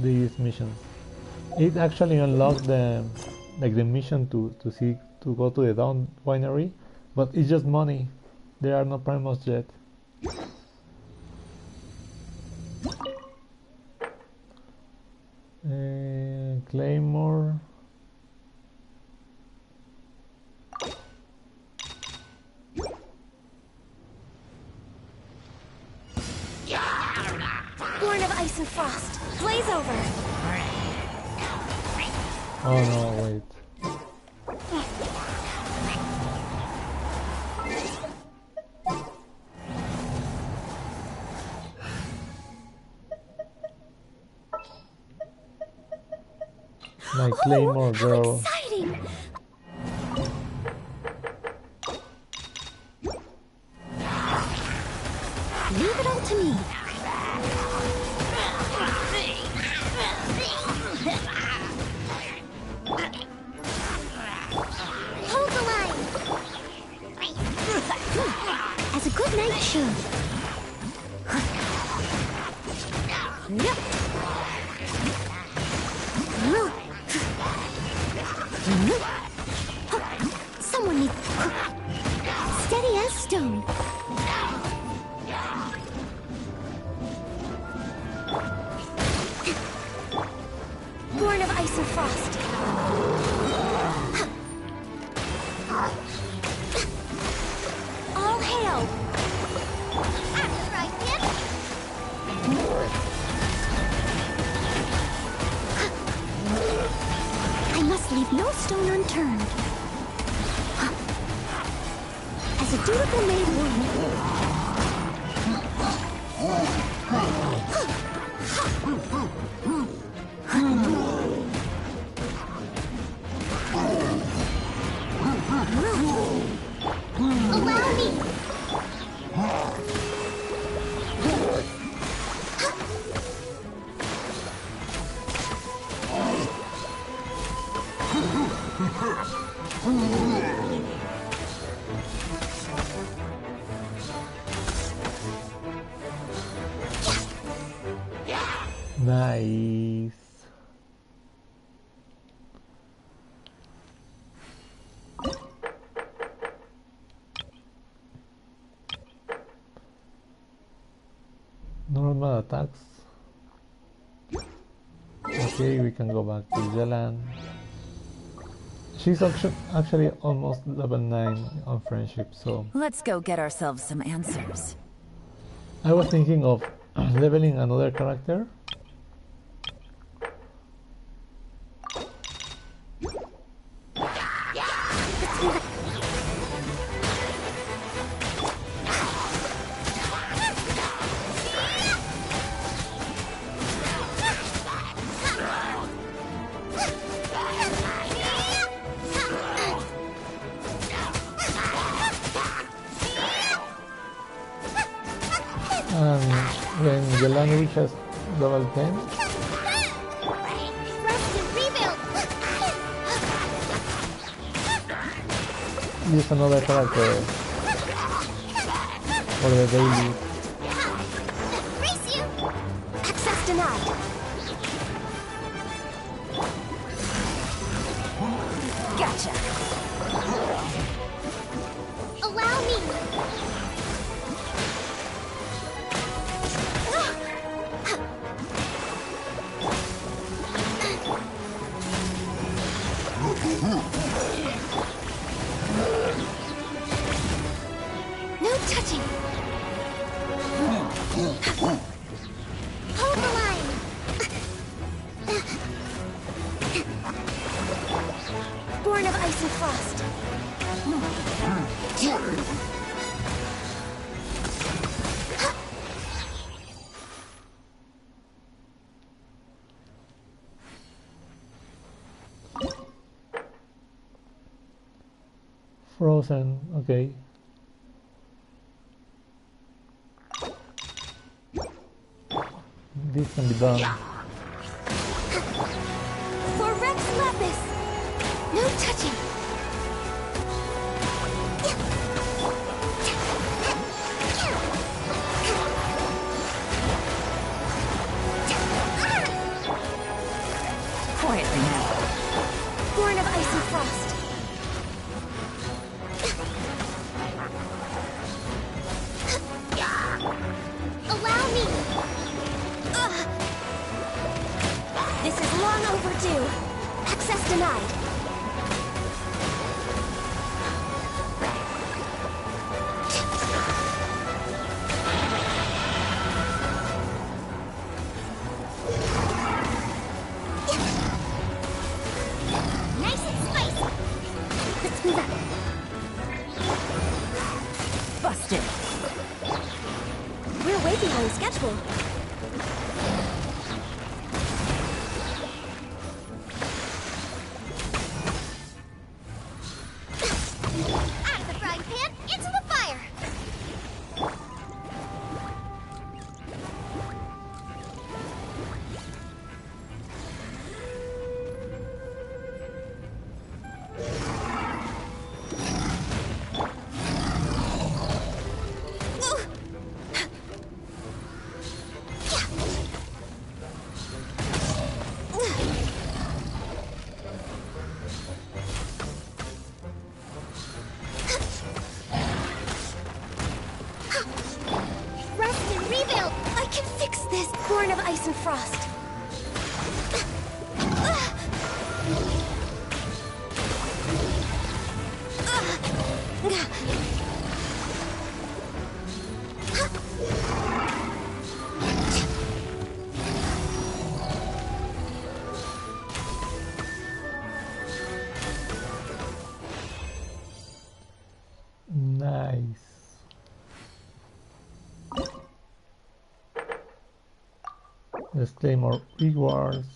these missions. It actually unlocked the the mission to go to the down winery, but it's just money. There are no primos yet. Claymore. Born of ice and frost, blaze over. Oh no, wait. My Claymore girl. Exciting! Leave it all to me. Hold the line. As a good knight should. Someone needs steady as stone. Born of ice and frost. All hail. After I did. I must leave no stone unturned. As a dutiful maid would. Allow me. Nice. Normal attacks. Okay, we can go back to Jelan. She's actually almost level 9 on friendship, so... Let's go get ourselves some answers. I was thinking of leveling another character. When Jelan reaches level 10, use another character for the daily. Race you. Access denied. Gotcha! Allow me. No touching. Hold the line. Born of ice and frost. Frozen, okay. This can be done. For Rex Lapis. No touching. frost. Allow me. Ugh. This is long overdue. Access denied. Nice and spicy. Let's move on. Busted. We're way behind schedule. Out of the frying pan, into the fire! Rest and rebuild! I can fix this! Born of ice and frost. Nice. Let's claim more rewards.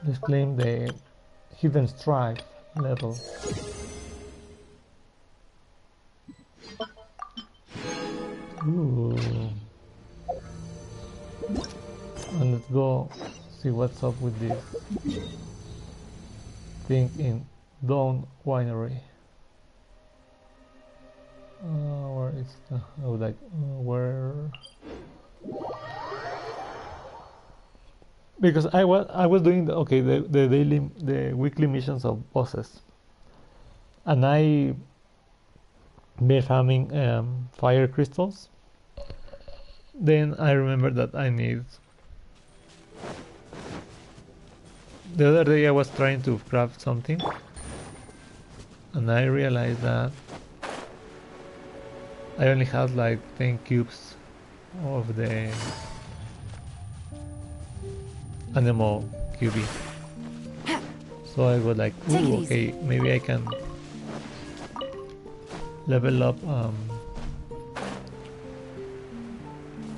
Let's claim the hidden strife level. Ooh. And let's go see what's up with this thing in Dawn Winery. Where is the, I would like where, because I was doing the weekly missions of bosses, and I been farming fire crystals. Then I remember that I need. The other day I was trying to craft something, and I realized that I only had like 10 cubes of the animal QB. So I was like, ooh, okay, maybe I can level up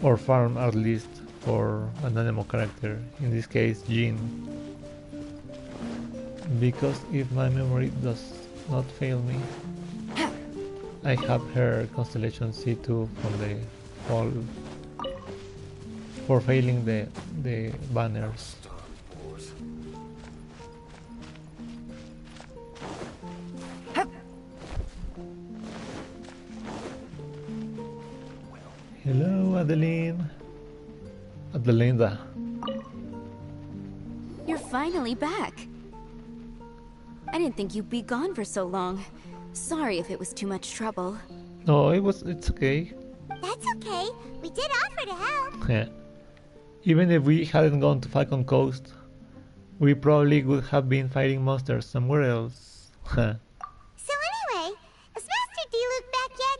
or farm at least for an animal character, in this case Jean, because if my memory does not fail me, I have her constellation C2 from the fall for failing the banners. Hello, Adeline. Adelinda. You're finally back. I didn't think you'd be gone for so long. Sorry if it was too much trouble. No, it's okay. That's okay. We did offer to help. Yeah. Even if we hadn't gone to Falcon Coast, we probably would have been fighting monsters somewhere else. So anyway, is Master D-Luke back yet?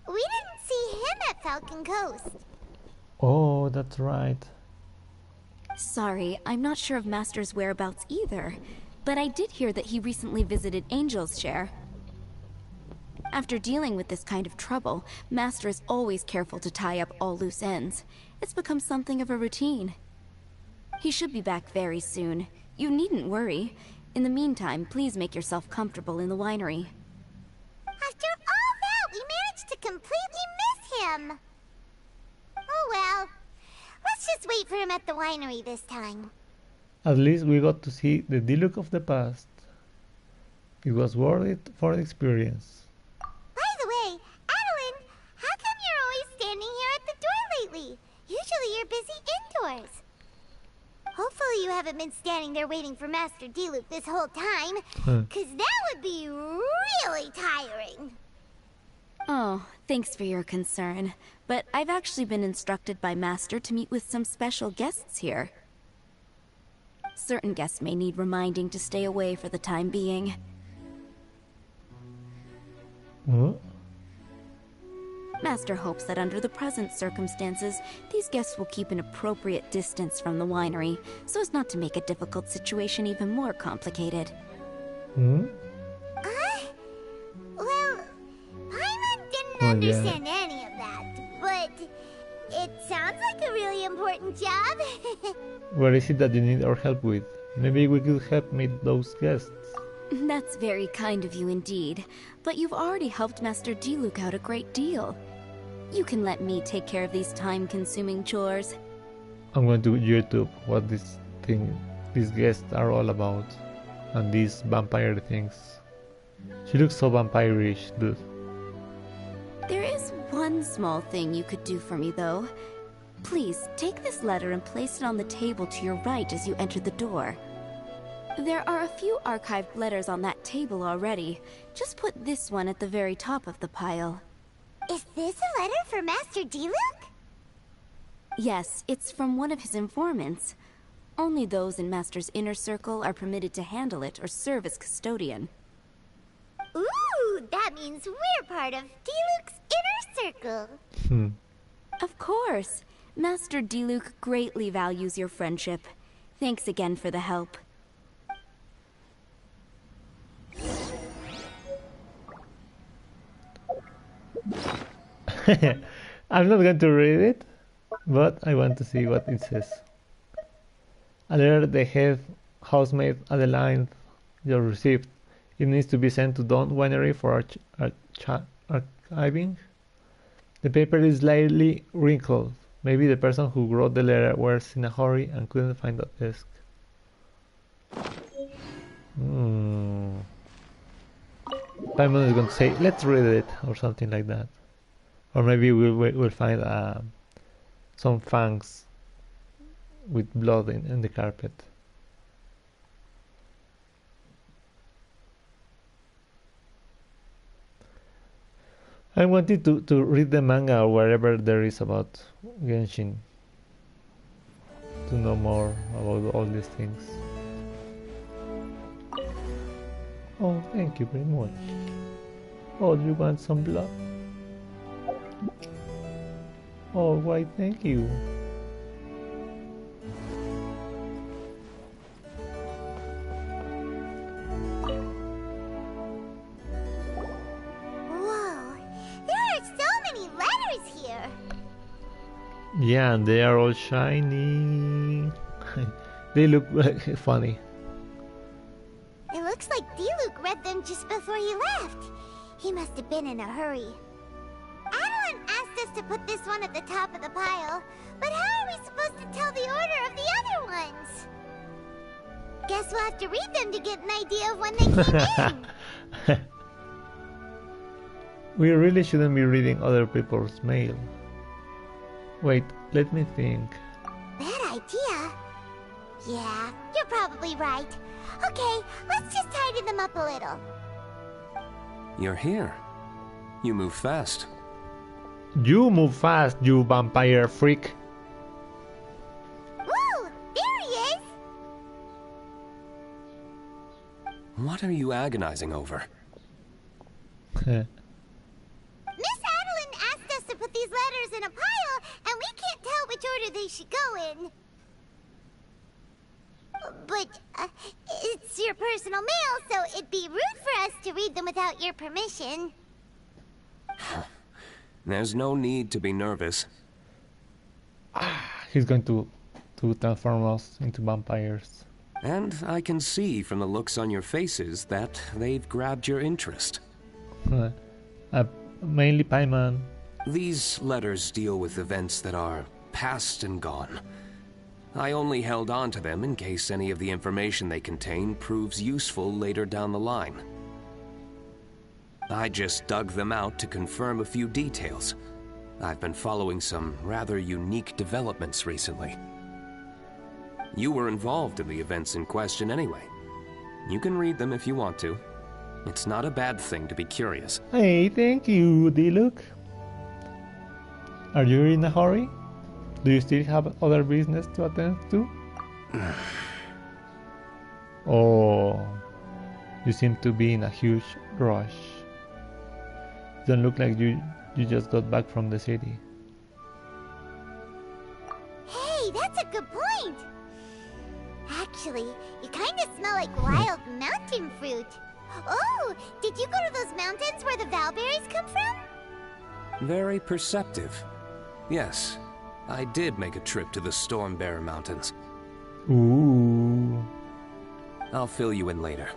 We didn't see him at Falcon Coast. Oh, that's right. Sorry, I'm not sure of Master's whereabouts either, but I did hear that he recently visited Angel's Share. After dealing with this kind of trouble, Master is always careful to tie up all loose ends. It's become something of a routine. He should be back very soon. You needn't worry. In the meantime, please make yourself comfortable in the winery. After all that, we managed to completely miss him. Oh well. Let's just wait for him at the winery this time. At least we got to see the Diluc of the past. It was worth it for the experience. By the way, Adeline, how come you're always standing here at the door lately? Usually you're busy indoors. Hopefully you haven't been standing there waiting for Master Diluc this whole time, because that would be really tiring. Oh, thanks for your concern. But I've actually been instructed by Master to meet with some special guests here. Certain guests may need reminding to stay away for the time being. Master hopes that under the present circumstances, these guests will keep an appropriate distance from the winery, so as not to make a difficult situation even more complicated. Well, Paimon didn't understand any of that, but it sounds like a really important job. What is it that you need our help with? Maybe we could help meet those guests. That's very kind of you indeed, but you've already helped Master Diluc out a great deal. You can let me take care of these time-consuming chores. I'm going to YouTube what these guests are all about, and these vampire things. She looks so vampire-ish, dude. There is one small thing you could do for me, though. Please, take this letter and place it on the table to your right as you enter the door. There are a few archived letters on that table already. Just put this one at the very top of the pile. Is this a letter for Master Diluc? Yes, it's from one of his informants. Only those in Master's inner circle are permitted to handle it or serve as custodian. Ooh, that means we're part of Diluc's inner circle. Of course. Master Diluc greatly values your friendship. Thanks again for the help. I'm not going to read it, but I want to see what it says. Alert the head housemaid Adeline you received. It needs to be sent to Dawn Winery for archiving. The paper is slightly wrinkled. Maybe the person who wrote the letter was in a hurry and couldn't find the desk. Paimon is going to say, let's read it, or something like that. Or maybe we'll find some fangs with blood in the carpet. I wanted to read the manga or wherever there is about Genshin, to know more about all these things. Oh, thank you very much. Oh, do you want some blood? Oh, why, thank you. Whoa, there are so many letters here. Yeah, and they are all shiny. They look funny. It looks like Diluc read them just before he left. He must have been in a hurry. Adeline asked us to put this one at the top of the pile, but how are we supposed to tell the order of the other ones? Guess we'll have to read them to get an idea of when they came in. We really shouldn't be reading other people's mail. Wait, let me think. Bad idea. Yeah, you're probably right. Okay, let's just tidy them up a little. You're here. You move fast. You move fast, you vampire freak. Woo! There he is! What are you agonizing over? Miss Adeline asked us to put these letters in a pile, and we can't tell which order they should go in. But, it's your personal mail, so it'd be rude for us to read them without your permission. There's no need to be nervous. He's going to transform us into vampires. And I can see from the looks on your faces that they've grabbed your interest. Mainly Paimon. These letters deal with events that are past and gone. I only held on to them in case any of the information they contain proves useful later down the line. I just dug them out to confirm a few details. I've been following some rather unique developments recently. You were involved in the events in question anyway. You can read them if you want to. It's not a bad thing to be curious. Hey, thank you, Diluc. Are you in a hurry? Do you still have other business to attend to? Oh, you seem to be in a huge rush. You don't look like you just got back from the city. Hey, that's a good point. Actually, you kind of smell like wild mountain fruit. Oh, did you go to those mountains where the Valberries come from? Very perceptive. Yes, I did make a trip to the Stormbearer Mountains. Ooh. I'll fill you in later.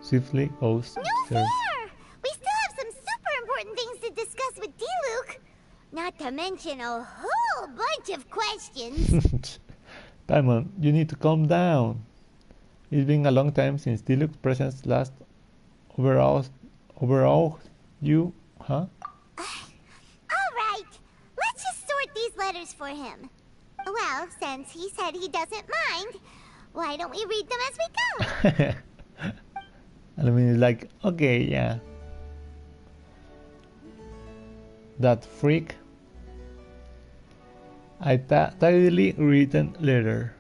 Swiftly goes No upstairs. fair! We still have some super important things to discuss with Diluc. Not to mention a whole bunch of questions. Paimon, you need to calm down. It's been a long time since Diluc's presence last overawed you, huh? Alright, let's just sort these letters for him. Well, since he said he doesn't mind, why don't we read them as we go? I mean, it's like, okay, yeah. That freak. A tidily written letter.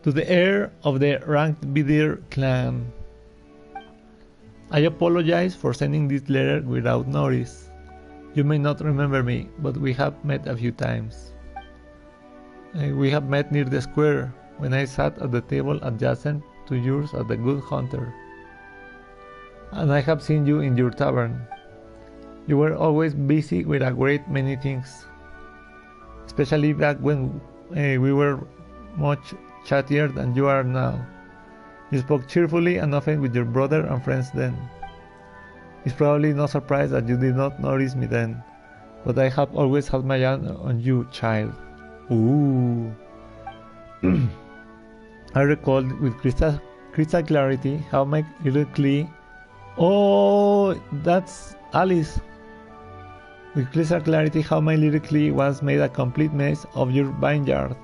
To the heir of the ranked Vidir clan. I apologize for sending this letter without notice. You may not remember me, but we have met a few times. We have met near the square, when I sat at the table adjacent to yours at the Good Hunter. And I have seen you in your tavern. You were always busy with a great many things. Especially back when we were much chattier than you are now. You spoke cheerfully and often with your brother and friends then. It's probably no surprise that you did not notice me then, but I have always had my eye on you, child. Ooh. I recalled with crystal clarity how my little Klee... Oh, that's Alice. With crystal clarity how my little Klee once made a complete mess of your vineyard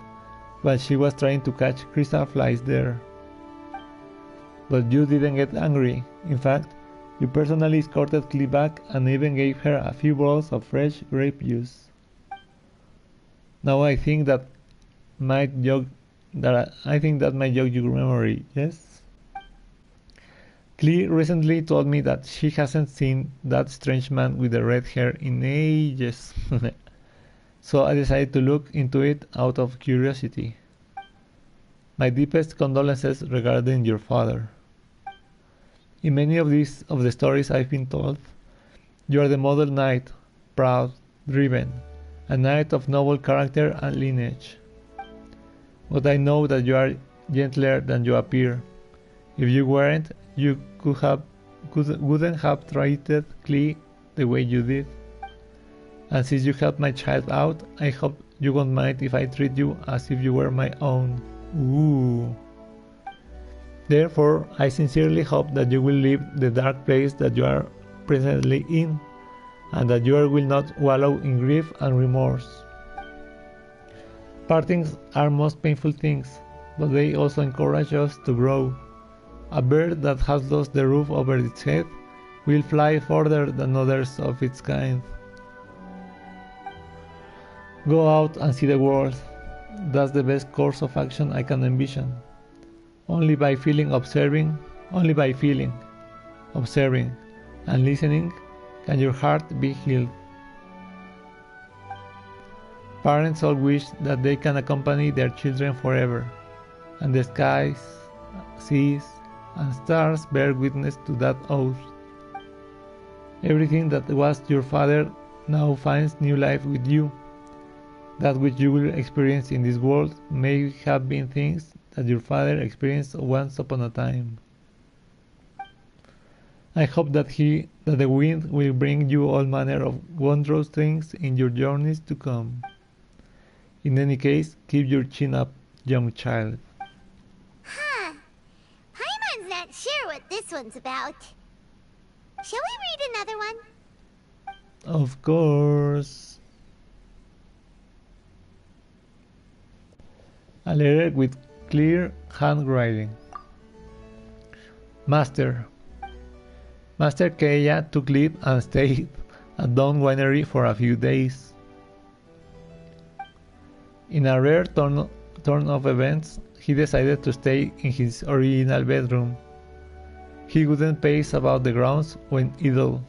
while she was trying to catch crystal flies there. But you didn't get angry. In fact, you personally escorted Klee back and even gave her a few bottles of fresh grape juice. Now I think that might jog your memory, yes? Klee recently told me that she hasn't seen that strange man with the red hair in ages. So I decided to look into it out of curiosity. My deepest condolences regarding your father. In many of the stories I've been told, you are the model knight, proud, driven, a knight of noble character and lineage. But I know that you are gentler than you appear. If you weren't, you wouldn't have treated Klee the way you did. And since you helped my child out, I hope you won't mind if I treat you as if you were my own. Ooh. Therefore, I sincerely hope that you will leave the dark place that you are presently in, and that you will not wallow in grief and remorse. Partings are most painful things, but they also encourage us to grow. A bird that has lost the roof over its head will fly further than others of its kind. Go out and see the world. That's the best course of action I can envision. Only by feeling, observing, and listening can your heart be healed. Parents all wish that they can accompany their children forever, and the skies, seas, and stars bear witness to that oath. Everything that was your father now finds new life with you. That which you will experience in this world may have been things that your father experienced once upon a time. I hope that the wind will bring you all manner of wondrous things in your journeys to come. In any case, keep your chin up, young child. Huh. Paimon's not sure what this one's about. Shall we read another one? Of course. A letter with clear handwriting. Master Keiya took leave and stayed at Dawn Winery for a few days. In a rare turn of events, he decided to stay in his original bedroom. He wouldn't pace about the grounds when idle,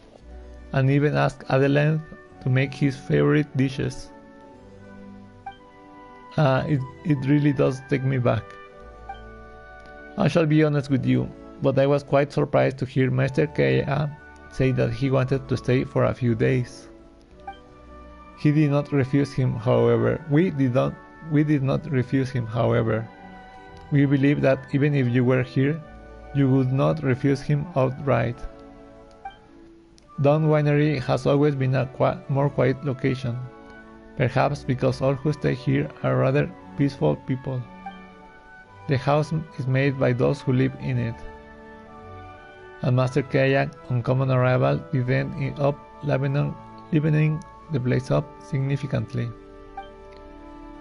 and even asked Adeline to make his favorite dishes. It really does take me back. I shall be honest with you, but I was quite surprised to hear Master Keiya say that he wanted to stay for a few days. He did not refuse him, however. We did not refuse him, however. We believe that even if you were here, you would not refuse him outright. Dawn Winery has always been a more quiet location, perhaps because all who stay here are rather peaceful people. The house is made by those who live in it. And Master Keiya, on common arrival, did end up livening the place up significantly.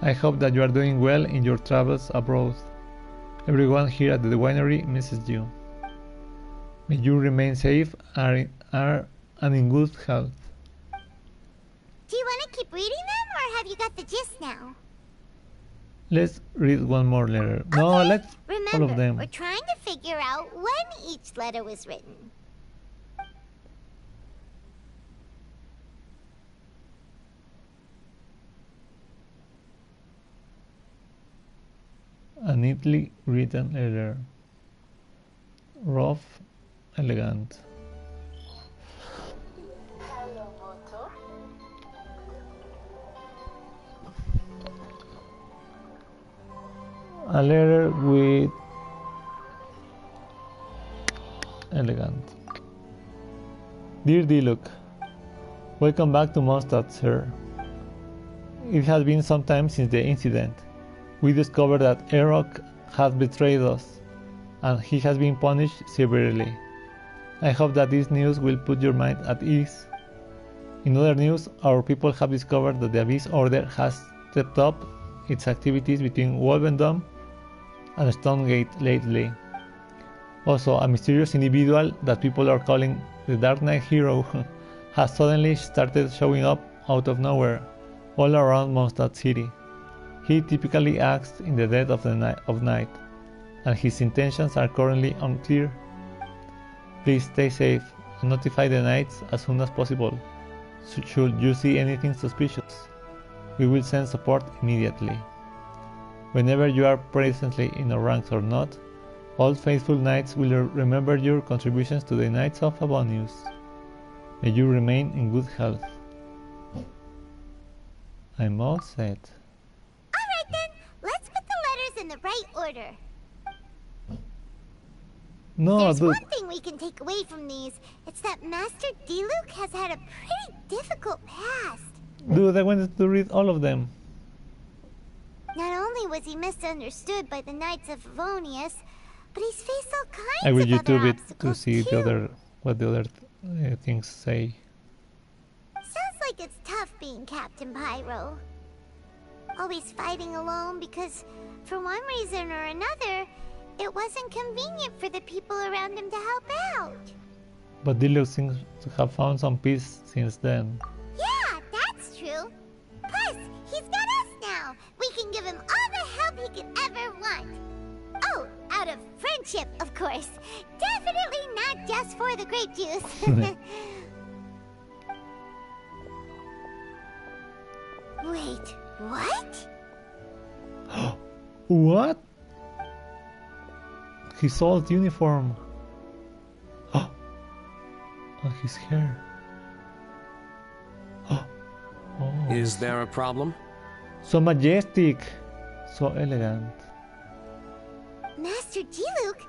I hope that you are doing well in your travels abroad. Everyone here at the winery misses you. May you remain safe and in good health. Do you want to keep reading them, or have you got the gist now? Let's read one more letter. Okay. No, let's Remember, all of them. we're trying to figure out when each letter was written. A neatly written letter. Rough, elegant. A letter with elegant. Dear Diluc, welcome back to Mondstadt, sir. It has been some time since the incident. We discovered that Erok has betrayed us, and he has been punished severely. I hope that this news will put your mind at ease. In other news, our people have discovered that the Abyss Order has stepped up its activities between Wolvendom and Stonegate lately. Also, a mysterious individual that people are calling the Dark Knight Hero has suddenly started showing up out of nowhere, all around Mondstadt City. He typically acts in the dead of night, and his intentions are currently unclear. Please stay safe and notify the Knights as soon as possible. Should you see anything suspicious, we will send support immediately. Whenever you are presently in our ranks or not, all faithful knights will remember your contributions to the Knights of Avonius. May you remain in good health. I'm all set. Alright then, let's put the letters in the right order. No, There's dude. one thing we can take away from these. It's that Master Diluc has had a pretty difficult past. Dude, I wanted to read all of them. Not only was he misunderstood by the Knights of Avonius, but he's faced all kinds I will of other YouTube it to obstacles see too. what the other things say. Sounds like it's tough being Captain Pyro. Always fighting alone because, for one reason or another, it wasn't convenient for the people around him to help out. But Diluc seems to have found some peace since then. Yeah, that's true. Plus, he's got us now. We can give him all the help he could ever want. Oh, out of friendship, of course. Definitely not just for the grape juice. Wait, what? What? his old uniform. Oh, and his hair. Oh, Is there a problem? so majestic, so elegant. Master Diluc,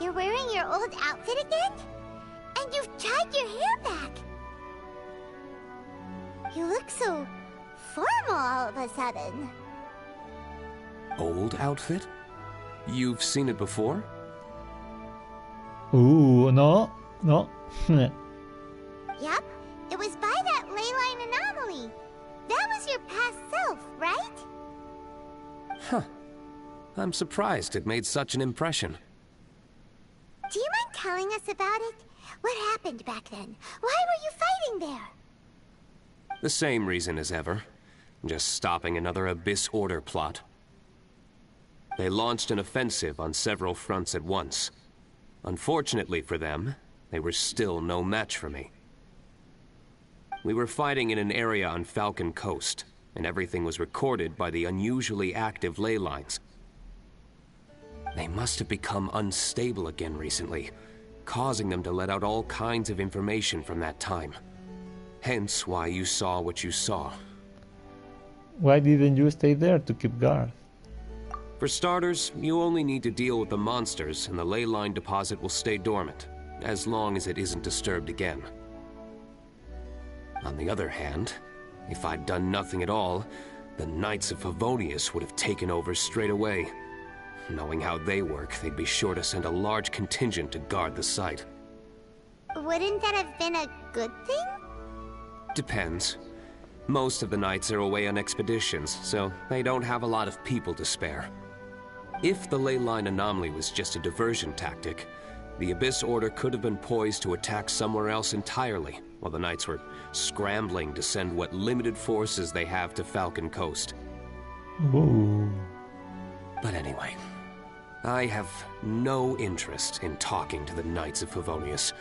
you're wearing your old outfit again? And you've tied your hair back. You look so formal all of a sudden. Old outfit? You've seen it before? Ooh, no. Yup, it was by that leyline anomaly. That was your past self, right? Huh. I'm surprised it made such an impression. Do you mind telling us about it? What happened back then? Why were you fighting there? The same reason as ever. Just stopping another Abyss Order plot. They launched an offensive on several fronts at once. Unfortunately for them, they were still no match for me. We were fighting in an area on Falcon Coast, and everything was recorded by the unusually active ley lines. They must have become unstable again recently, causing them to let out all kinds of information from that time. Hence why you saw what you saw. Why didn't you stay there to keep guard? For starters, you only need to deal with the monsters and the ley line deposit will stay dormant, as long as it isn't disturbed again. On the other hand, if I'd done nothing at all, the Knights of Favonius would have taken over straight away. Knowing how they work, they'd be sure to send a large contingent to guard the site. Wouldn't that have been a good thing? Depends. Most of the Knights are away on expeditions, so they don't have a lot of people to spare. If the ley line anomaly was just a diversion tactic, the Abyss Order could have been poised to attack somewhere else entirely, while the Knights were scrambling to send what limited forces they have to Falcon Coast. Ooh. But anyway, I have no interest in talking to the Knights of Favonius.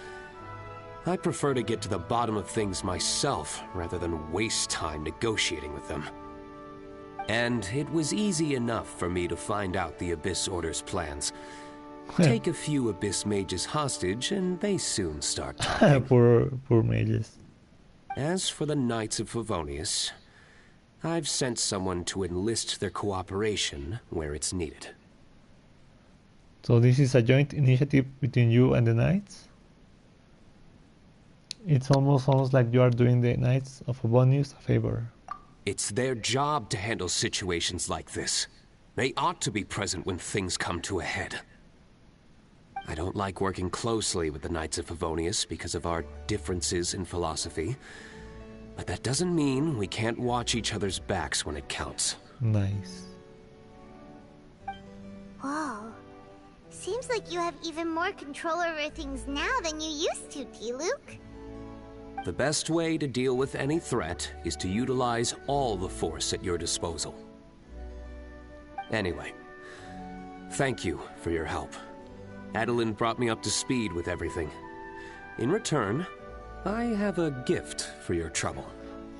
I prefer to get to the bottom of things myself, rather than waste time negotiating with them. And it was easy enough for me to find out the Abyss Order's plans. Take a few Abyss mages hostage, and they soon start talking. poor mages. As for the Knights of Favonius, I've sent someone to enlist their cooperation where it's needed. So this is a joint initiative between you and the Knights? It almost sounds like you are doing the Knights of Favonius a favor. It's their job to handle situations like this. They ought to be present when things come to a head. I don't like working closely with the Knights of Favonius because of our differences in philosophy. But that doesn't mean we can't watch each other's backs when it counts. Nice. Whoa. Seems like you have even more control over things now than you used to, Diluc. The best way to deal with any threat is to utilize all the force at your disposal. Anyway, thank you for your help. Adeline brought me up to speed with everything. In return, I have a gift for your trouble.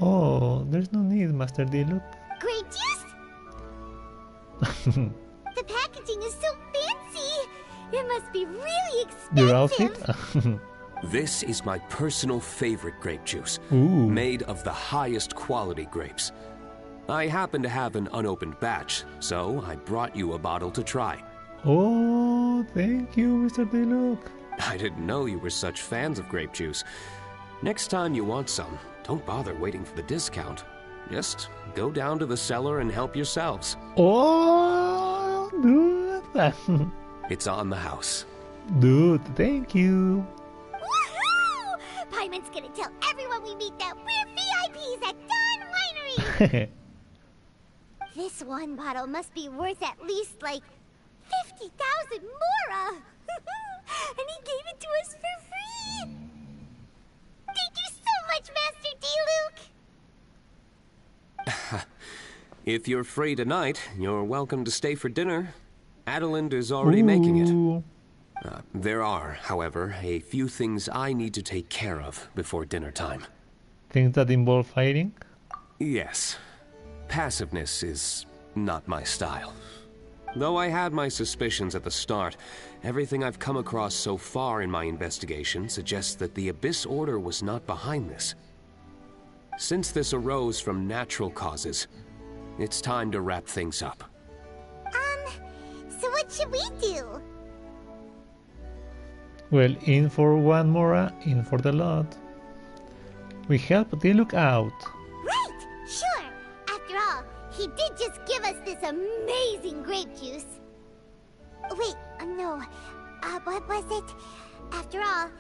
Oh, there's no need, Master Diluc. Grape juice? The packaging is so fancy! It must be really expensive! Your outfit? This is my personal favorite grape juice, Ooh. made of the highest quality grapes. I happen to have an unopened batch, so I brought you a bottle to try. Oh, thank you, Mr. Diluc. I didn't know you were such fans of grape juice. Next time you want some, don't bother waiting for the discount. Just go down to the cellar and help yourselves. Oh, dude. It's on the house. Dude, thank you. Woohoo! Paimon's gonna tell everyone we meet that we're VIPs at Dawn Winery! This one bottle must be worth at least, like, 50,000 mora! And he gave it to us for free! Thank you so much, Master Diluc! If you're free tonight, you're welcome to stay for dinner. Adeline is already making it. There are, however, a few things I need to take care of before dinner time. Things that involve fighting? Yes. Passiveness is not my style. Though I had my suspicions at the start, everything I've come across so far in my investigation suggests that the Abyss Order was not behind this. Since this arose from natural causes, it's time to wrap things up. So what should we do? Well, in for one, Mora, in for the lot. We help Diluc out. Right! Sure! After all, he did just give us this amazing grape juice. Wait, no. What was it? After all,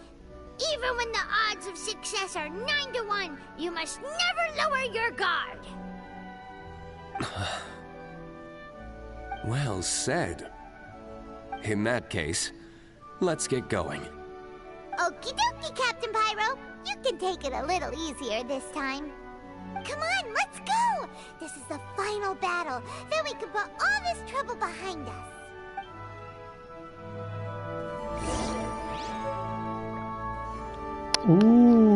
even when the odds of success are 9 to 1, you must never lower your guard. Well said. In that case, let's get going. Okie dokie, Captain Pyro. You can take it a little easier this time. Come on, let's go! This is the final battle. Then we can put all this trouble behind us. Ooh.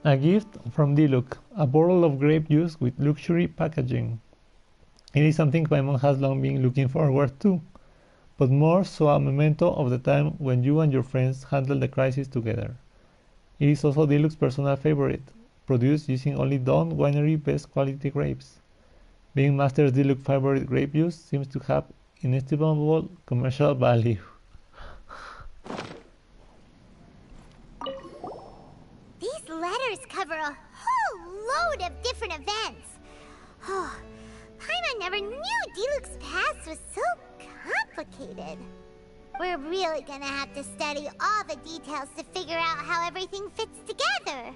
A gift from Diluc, a bottle of grape juice with luxury packaging. It is something my mom has long been looking forward to, but more so a memento of the time when you and your friends handled the crisis together. It is also Diluc's personal favorite, produced using only Dawn Winery best quality grapes. Being Master's Diluc favorite grape juice seems to have inestimable commercial value. These letters cover a whole load of different events. Oh, Paimon never knew Diluc's past was so complicated. We're really gonna have to study all the details to figure out how everything fits together.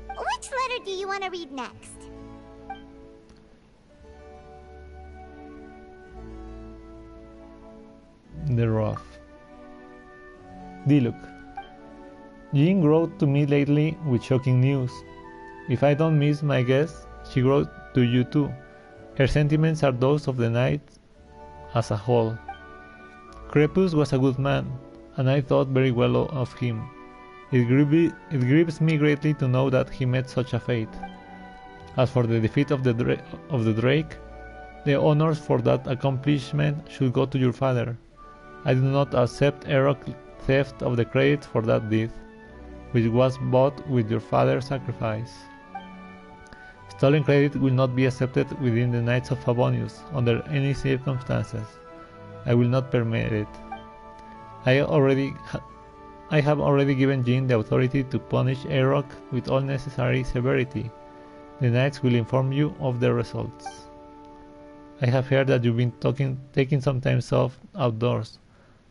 Which letter do you want to read next? The Wrath. Diluc. Jean wrote to me lately with shocking news. If I don't miss my guess, she wrote to you too. Her sentiments are those of the night as a whole. Crepus was a good man, and I thought very well of him. It grieves me greatly to know that he met such a fate. As for the defeat of the Drake, the honors for that accomplishment should go to your father. I do not accept Eroc's theft of the credit for that deed, which was bought with your father's sacrifice. Stolen credit will not be accepted within the Knights of Favonius under any circumstances. I will not permit it. I have already given Jean the authority to punish Eroc with all necessary severity. The Knights will inform you of the results. I have heard that you've been taking some time off outdoors,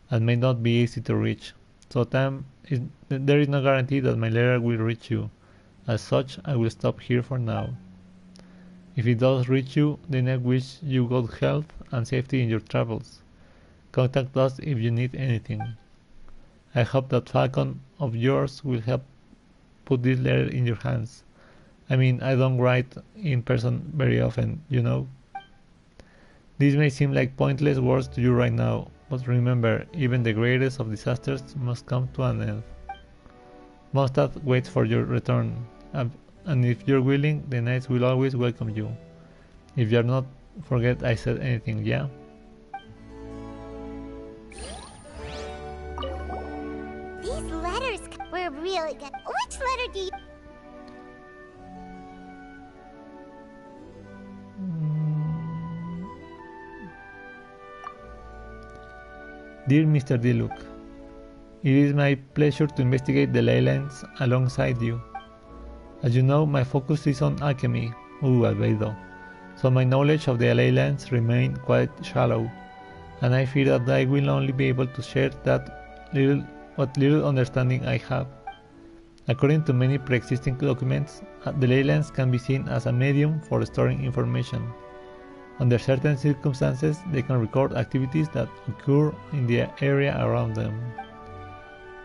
and may not be easy to reach, so there is no guarantee that my letter will reach you. As such, I will stop here for now. If it does reach you, then I wish you good health and safety in your travels. Contact us if you need anything. I hope that Falcon of yours will help put this letter in your hands. I mean, I don't write in person very often, you know. This may seem like pointless words to you right now, but remember, even the greatest of disasters must come to an end. Mondstadt waits for your return, and if you're willing, the Knights will always welcome you. If you're not, forget I said anything, yeah? These letters were really good. Which letter do you... Dear Mr. Diluc, it is my pleasure to investigate the ley lines alongside you. As you know, my focus is on alchemy, albedo, so my knowledge of the ley lines remains quite shallow, and I fear that I will only be able to share what little understanding I have. According to many pre-existing documents, the ley lines can be seen as a medium for storing information. Under certain circumstances, they can record activities that occur in the area around them.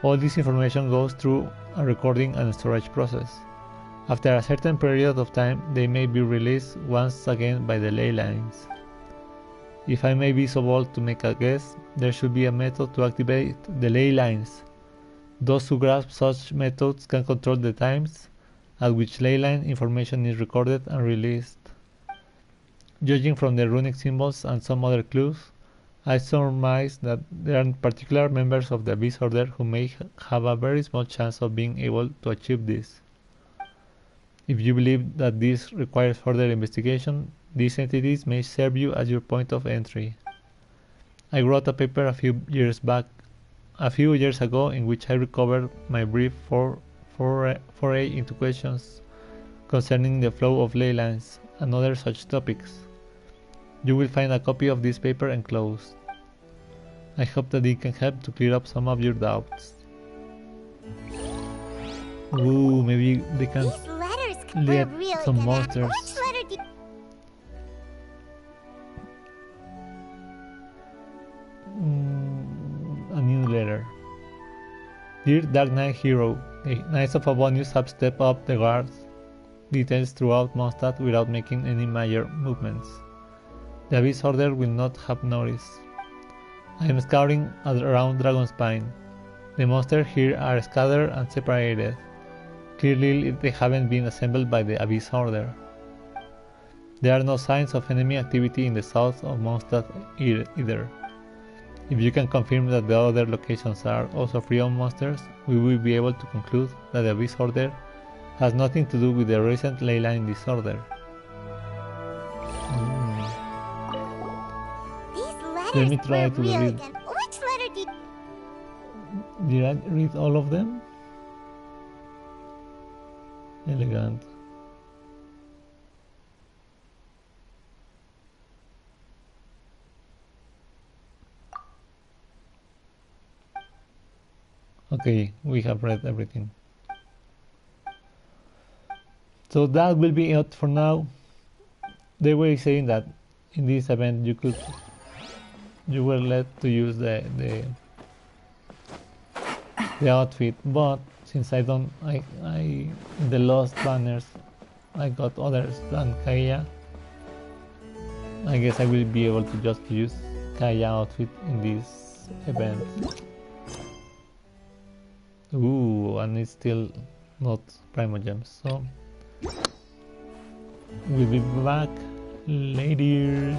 All this information goes through a recording and storage process. After a certain period of time, they may be released once again by the ley lines. If I may be so bold to make a guess, there should be a method to activate the ley lines. Those who grasp such methods can control the times at which leyline information is recorded and released. Judging from the runic symbols and some other clues, I surmise that there are particular members of the Abyss Order who may have a very small chance of being able to achieve this. If you believe that this requires further investigation, these entities may serve you as your point of entry. I wrote a paper a few years ago in which I recovered my brief foray into questions concerning the flow of ley lines and other such topics. You will find a copy of this paper enclosed. I hope that it can help to clear up some of your doubts. Ooh, maybe they can let some monsters. A new letter. Dear Dark Knight Hero, the Knights of Avonius have stepped up the guard details throughout Mondstadt without making any major movements. The Abyss Order will not have noticed. I am scouting around Dragonspine. The monsters here are scattered and separated. Clearly they haven't been assembled by the Abyss Order. There are no signs of enemy activity in the south of Mondstadt either. If you can confirm that the other locations are also free of monsters, we will be able to conclude that the Abyss Order has nothing to do with the recent leyline disorder. Let me try to read. Which letter Did I read all of them? Elegant. Okay, we have read everything. So that will be it for now. They were saying that in this event you were let to use the outfit, but since I in the lost banners I got others than Kaya, I guess I will be able to just use Kaya outfit in this event. Ooh, and it's still not Primogems, so we'll be back, ladies.